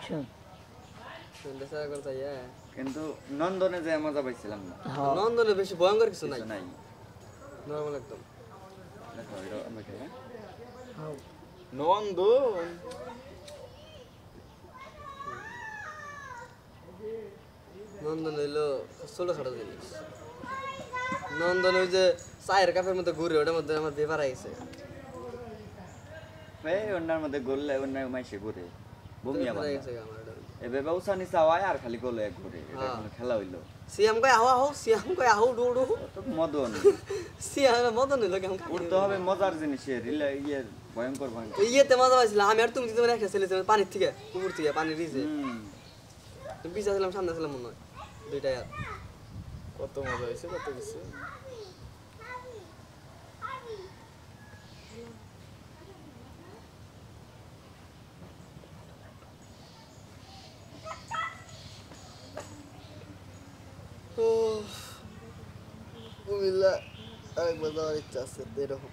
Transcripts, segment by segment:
Election দেশা করতে কিন্তু নন্দনে যে মজা পাইছিলাম না নন্দনে বেশি ভয়ঙ্কর কিছু নাই নাই নরমাল একদম দেখো এটা আমরা খাই হ্যাঁ নন্দন নন্দন হইলো ছোটখাটো জিনিস নন্দন ওই যে চায়ের কাপের মধ্যে ঘুরে ওটার মধ্যে আমার বেপার আইছে এই অন্যার মধ্যে গোললে অন্য মাইসে ঘুরে বমিয়া বেপার বান্দা আইছে আমার ওটার মধ্যে। এবে বাউসানি চাওয়ায় আর খালি গোলে ঘুরে এটা কোনো খেলা হইলো সিয়াম কয় আহো সিয়াম কয় আহো ডুডু তো মদন সিয়াম মদন হইলো কেমন উঠতে হবে মজার জিনিস রিলে ইয়ে ভয়ঙ্কর ভয়ঙ্কর ইয়েতে মজা পাইছিলাম আমি আর তুমি তোমার একটা ছেলে ছিল পানির থেকে পুকুর থেকে পানি দিয়েছে তুমি পিছা ছিলাম সামনে ছিলাম মনে হয় দুইটাই আর কত মজা হয়েছে কত কিছু কুমিল্লা আরেকবার যাওয়ার ইচ্ছা আছে এরকম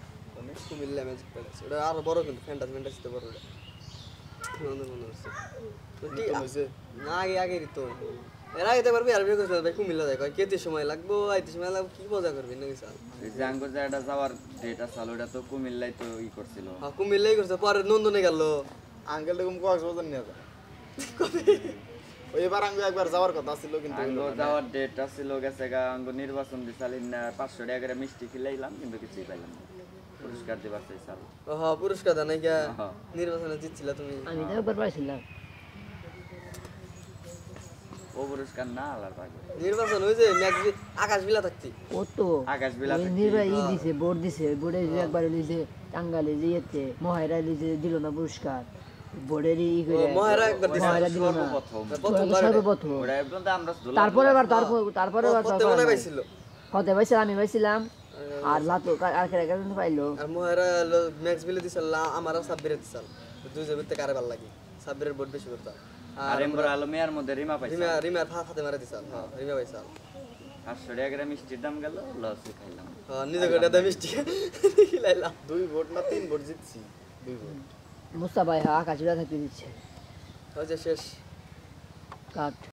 কুমিল্লা ম্যাজিক প্যালেস ওটা আরো বড় কিন্তু ফ্যান্টাসিতে বড় ওটা মনে হচ্ছে হয়েছে না আগে তো এর আগে তো পারবি আর বিয়ে করতে ভাই কুমিল্লা যায় কয় কেতে সময় লাগবো আইতে সময় লাগবো কি মজা করবি না কিছু এই যে আঙ্গুর জায়গাটা যাওয়ার ডেট আছে ওটা তো কুমিল্লাই তো ই করছিল হ্যাঁ কুমিল্লাই করছে পরে নন্দনে গেল আঙ্কেল এরকম কক্সবাজার নিয়ে যায় এবার আঙ্গু একবার যাওয়ার কথা ছিল কিন্তু আঙ্গুর যাওয়ার ডেট আছিল গেছে গা আঙ্গুর নির্বাচন দিছালি না 500 টাকা করে মিষ্টি খিলাইলাম কিন্তু কিছুই পাইলাম না পুরস্কার দিবার চাইছাল হ্যাঁ পুরস্কার দাও নাই গা হ্যাঁ। নির্বাচনে জিতছিলা তুমি আমি তো একবার পাইছিলাম ও পুরস্কার না আলার পাবে নির্বাচন ওই যে আকাশ বিলা থাকতি ও তো আকাশ বিলা ওই নির্বাহী দিছে বোর্ড দিছে বোর্ডে যে একবার লিছে টাঙ্গালে যে ইয়েতে মহাইরা লিছে দিল না পুরস্কার বোর্ডেরই ই করে মহাইরা একবার দিছে। মহাইরা দিল না প্রথম প্রথমবার সর্বপ্রথম ওটা একদম তো আমরা তারপরে বার কত মনে পাইছিল হতে পাইছিলাম আমি পাইছিলাম আর লাতো আর কেন কেন পাইলো আর মহারা ম্যাক্স বিলে দিছিল আমার সাব্বিরে দিছিল দুই জবিতে কারে ভাল লাগি সাব্বিরের বোর্ড বেশি করতাম আর এমবর আলমিয়ার মধ্যে রিমা পাইছে রিমার হাতে মারা দিছিল হ্যাঁ রিমা পাইছিল 500 টাকা করে মিষ্টির দাম গেল লস খাইলাম হ্যাঁ নিজে করে দাম মিষ্টি খিলাইলাম 2 ভোট না 3 ভোট জিতছি 2 ভোট মুস্তাফা আকাশ থাকতে দিচ্ছে হচ্ছে শেষ কাট